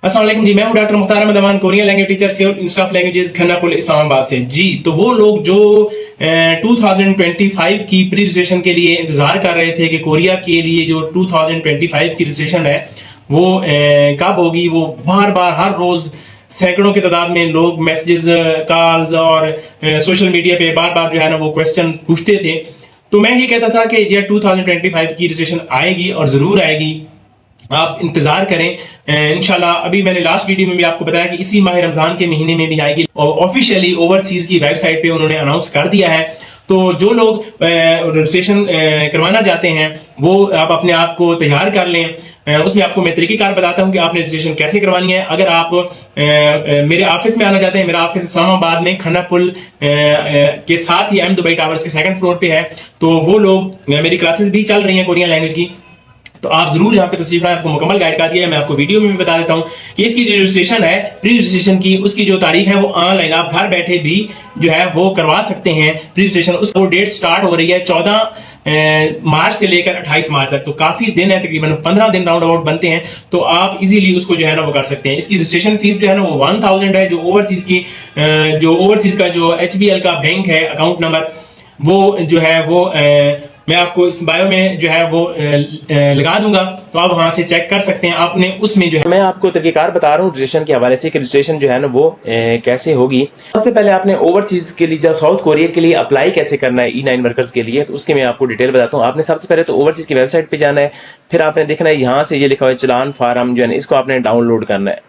अस्सलाम वालेकुम जी, मैं हूं डॉक्टर मुख्तार अहमद अमान, कोरियन लैंग्वेज टीचर से institute of languages Khannapur Islamabad से। जी तो वो लोग जो 2025 की प्री रजिस्ट्रेशन के लिए इंतजार कर रहे थे कि कोरिया के लिए जो 2025 की रजिस्ट्रेशन है वो कब होगी, वो बार बार हर रोज सैकड़ों की तादाद में लोग मैसेजेस, कॉल्स और सोशल मीडिया पे बार बार जो है ना वो क्वेश्चन पूछते थे। तो मैं ये कहता था कि ये 2025 की रजिस्ट्रेशन आएगी और जरूर आएगी, आप इंतजार करें इंशाल्लाह। अभी मैंने लास्ट वीडियो में भी आपको बताया कि इसी माह रमजान के महीने में भी आएगी और ऑफिशियली ओवरसीज की वेबसाइट पे उन्होंने अनाउंस कर दिया है। तो जो लोग रजिस्ट्रेशन करवाना चाहते हैं वो आप अपने आप को तैयार कर लें। उसमें आपको मैं तरीकेकार बताता हूं कि आपने रजिस्ट्रेशन कैसे करवानी है। अगर आप मेरे ऑफिस में आना चाहते हैं, मेरा ऑफिस इस्लामाबाद में खन्ना पुल के साथ ही एम दुबई टावर्स के सेकंड फ्लोर पे है। तो वो लोग, मेरी क्लासेस भी चल रही हैं कोरियन लैंग्वेज की, तो आप जरूर यहाँ पे तशरीफ लाएं। आपको मुकम्मल गाइड कर दिया है, मैं आपको वीडियो में भी बता देता हूँ कि इसकी जो रजिस्ट्रेशन है, प्री रजिस्ट्रेशन की, उसकी जो तारीख है वो ऑनलाइन आप घर बैठे भी जो है वो करवा सकते हैं प्री रजिस्ट्रेशन। उसको डेट स्टार्ट हो रही है 14 मार्च से लेकर 28 मार्च तक, तो काफी दिन है, तकरीबन 15 दिन राउंड अबाउट बनते हैं। तो आप इजीली उसको जो है ना वो कर सकते हैं। इसकी रजिस्ट्रेशन फीस जो है ना वो 1000 है। जो ओवरसीज का जो HBL का बैंक है अकाउंट नंबर, वो जो है वो मैं आपको इस बायो में जो है वो लगा दूंगा, तो आप वहां से चेक कर सकते हैं। आपने उसमें जो है, मैं आपको तरीकेकार बता रहा हूँ रजिस्ट्रेशन के हवाले से कि रजिस्ट्रेशन जो है ना वो कैसे होगी। सबसे पहले आपने ओवरसीज के लिए, जब साउथ कोरिया के लिए अप्लाई कैसे करना है E9 वर्कर्स के लिए, तो उसके मैं आपको डिटेल बताता हूँ। आपने सबसे पहले तो ओवरसीज की वेबसाइट पे जाना है, फिर आपने देखना है यहाँ से ये लिखा हुआ है चलान फार्म जो है ना, इसको आपने डाउनलोड करना है।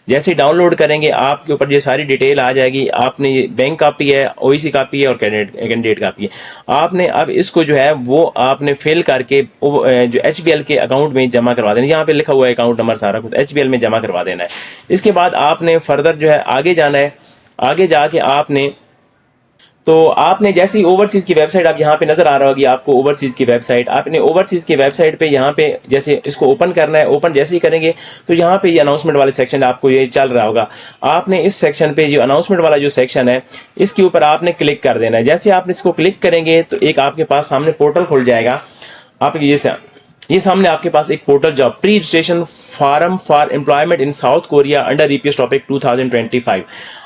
जैसे डाउनलोड करेंगे आपके ऊपर ये सारी डिटेल आ जाएगी। आपने ये बैंक कापी है, OEC कापी है और कैंडिडेट कापी है। आपने अब इसको जो है वो आपने फिल करके जो HBL के अकाउंट में जमा करवा देना। यहाँ पे लिखा हुआ है अकाउंट नंबर, सारा कुछ HBL में जमा करवा देना है। इसके बाद आपने फर्दर जो है आगे जाना है। आगे जाके आपने जैसे ही ओवरसीज की वेबसाइट, आप यहाँ पे नजर आ रहा होगी आपको ओवरसीज की वेबसाइट, आपने ओवरसीज की वेबसाइट पे यहाँ पे जैसे इसको ओपन करना है। ओपन जैसे ही करेंगे तो यहाँ पे ये अनाउंसमेंट वाले सेक्शन आपको ये चल रहा होगा। आपने इस सेक्शन पे जो अनाउंसमेंट वाला जो सेक्शन है, इसके ऊपर आपने क्लिक कर देना है। जैसे आपने इसको क्लिक करेंगे तो एक आपके पास सामने पोर्टल खुल जाएगा। आप ये सामने आपके पास एक portal, job pre registration form for employment in south Korea under EPS topic 2025।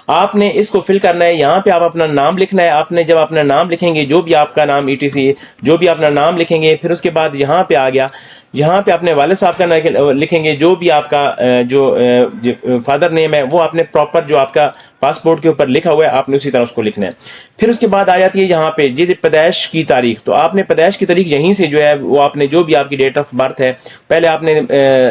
आपने इसको फिल करना है। यहाँ पे आप अपना नाम लिखना है। आपने जब अपना नाम लिखेंगे, जो भी आपका नाम ETC जो भी अपना नाम लिखेंगे, फिर उसके बाद यहाँ पे आ गया, यहाँ पे अपने वाले साहब का नाम लिखेंगे। जो भी आपका जो फादर नेम है वो आपने प्रॉपर जो आपका पासपोर्ट के ऊपर लिखा हुआ है आपने उसी तरह उसको लिखना है। फिर उसके बाद आ जाती है यहाँ पे ये पैदाइश की तारीख। तो आपने पैदाइश की तारीख यहीं से जो है वो आपने जो भी आपकी डेट ऑफ बर्थ है, पहले आपने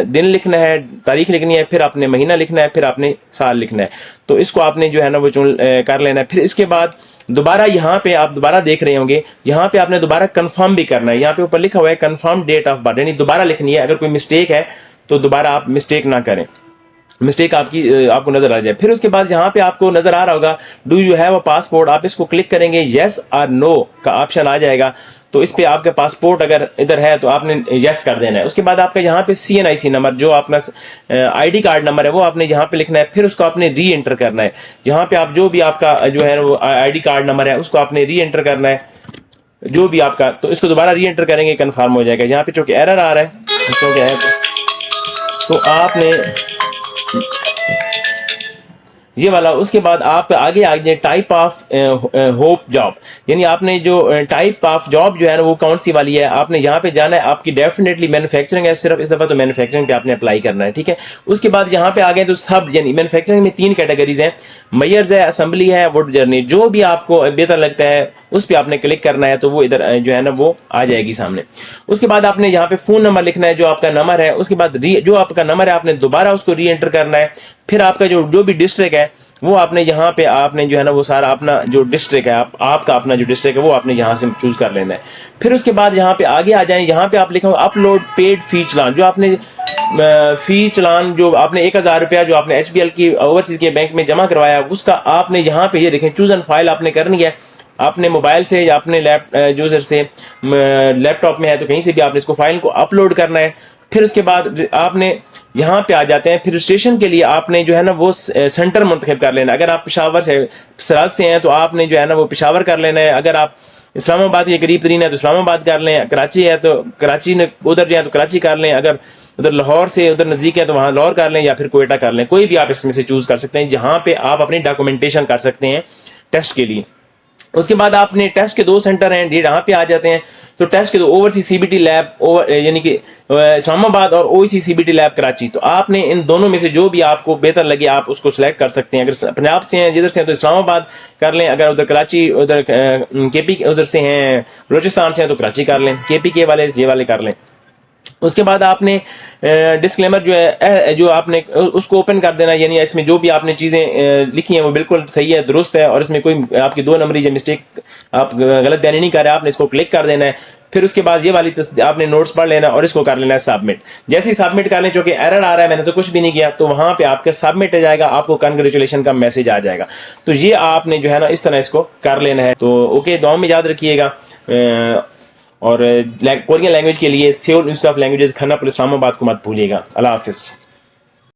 दिन लिखना है, तारीख लिखनी है, फिर आपने महीना लिखना है, फिर आपने साल लिखना है। तो इसको आपने जो है ना वो चुन कर लेना है। फिर इसके बाद दोबारा यहाँ पे आप दोबारा देख रहे होंगे, यहाँ पे आपने दोबारा कंफर्म भी करना है। यहाँ पे ऊपर लिखा हुआ है कंफर्म डेट ऑफ बर्थ, यानी दोबारा लिखनी है। अगर कोई मिस्टेक है तो दोबारा आप मिस्टेक ना करें, मिस्टेक आपको नजर आ जाए। फिर उसके बाद यहाँ पे आपको नजर आ रहा होगा do you have a passport, आप इसको क्लिक करेंगे, यस और नो का ऑप्शन आ जाएगा। तो इस पे आपका पासपोर्ट अगर इधर है तो आपने यस कर देना है। उसके बाद आपका यहाँ पे CNIC नंबर, जो अपना ID कार्ड नंबर है, वो आपने यहाँ पे लिखना है। फिर उसको आपने री एंटर करना है। यहाँ पे आप जो भी आपका जो है वो ID कार्ड नंबर है उसको आपने री एंटर करना है, जो भी आपका। तो इसको दोबारा री एंटर करेंगे, कन्फर्म हो जाएगा। यहाँ पे चूंकि एरर आ रहा है तो क्या है, तो आपने ये वाला। उसके बाद आप आगे टाइप ऑफ होप जॉब, यानी आपने जो टाइप ऑफ जॉब जो है ना वो कौन सी वाली है, आपने यहाँ पे जाना है। आपकी डेफिनेटली मैन्युफैक्चरिंग है, सिर्फ इस दफा तो मैन्युफैक्चरिंग पे आपने अप्लाई करना है, ठीक है। उसके बाद यहाँ पे आ गए तो सब, यानी मैन्युफैक्चरिंग में 3 कैटेगरीज हैं, मेयर्स है, असेंबली है, वुड जर्नी। जो भी आपको बेहतर लगता है उस पर आपने क्लिक करना है, तो वो इधर जो है ना वो आ जाएगी सामने। उसके बाद आपने यहाँ पे फोन नंबर लिखना है, जो आपका नंबर है। उसके बाद जो आपका नंबर है आपने दोबारा उसको री एंटर करना है। फिर आपका जो भी डिस्ट्रिक्ट है वो आपने यहाँ पे आपने जो है ना वो सारा अपना जो डिस्ट्रिक्ट है, आपका अपना जो डिस्ट्रिक्ट है वो आपने यहाँ से चूज कर लेना है। फिर उसके बाद यहाँ पे आगे आ जाए, यहाँ पे आप लिखा हो अपलोड पेड फी चलान। जो आपने फी चलान जो आपने 1000 रुपया जो आपने HBL की ओवरसीज के बैंक में जमा करवाया, उसका आपने यहाँ पे ये देखें चूज एंड फाइल आपने करनी है। आपने मोबाइल से या अपने लैपटॉप में है तो कहीं से भी आपने इसको फाइल को अपलोड करना है। फिर उसके बाद आपने यहाँ पे आ जाते हैं। फिर रजिस्ट्रेशन के लिए आपने जो है ना वो सेंटर मुंतखब कर लेना। अगर आप पेशावर से सरहद से हैं तो आपने जो है ना वो पेशावर कर लेना है। अगर आप इस्लामाबाद के करीब तरीन है तो इस्लामाबाद कर लें, कराची है तो कराची ने उधर जाए तो कराची कर लें, अगर उधर लाहौर से उधर नजदीक है तो वहां लाहौर कर लें या फिर कोयटा कर लें, कोई भी आप इसमें से चूज कर सकते हैं जहां पे आप अपनी डॉक्यूमेंटेशन कर सकते हैं टेस्ट के लिए। उसके बाद आपने टेस्ट के 2 सेंटर हैं, यहाँ पे आ जाते हैं। तो टेस्ट के 2 ओवरसीज सीबीटी लैब यानी कि इस्लामाबाद और ओईसी सीबीटी लैब कराची। तो आपने इन दोनों में से जो भी आपको बेहतर लगे आप उसको सिलेक्ट कर सकते हैं। अगर पंजाब से हैं जिधर से हैं तो इस्लामाबाद कर लें, अगर उधर कराची उधर केपी उधर से हैं बलोचिस्तान से हैं तो कराची कर लें, केपी के वाले ये वाले कर लें। उसके बाद आपने डिस्क्लेमर जो है जो आपने उसको ओपन कर देना, यानी इसमें जो भी आपने चीज़ें लिखी हैं वो बिल्कुल सही है, दुरुस्त है और इसमें कोई आपकी 2 नंबरी या मिस्टेक आप गलत बयानी नहीं कर रहे, आपने इसको क्लिक कर देना है। फिर उसके बाद ये वाली आपने नोट्स पढ़ लेना और इसको कर लेना है सबमिट। जैसे ही सबमिट कर लें, चूंकि एरर आ रहा है मैंने तो कुछ भी नहीं किया, तो वहां पे आपका सबमिट हो जाएगा, आपको कंग्रेचुलेशन का मैसेज आ जाएगा। तो ये आपने जो है ना इस तरह इसको कर लेना है। तो ओके, दुआ में याद रखिएगा। और कोरियन लैंग्वेज के लिए Seoul institute of languages Khannapur Islamabad को मत भूलिएगा। अल्लाह हाफिज़।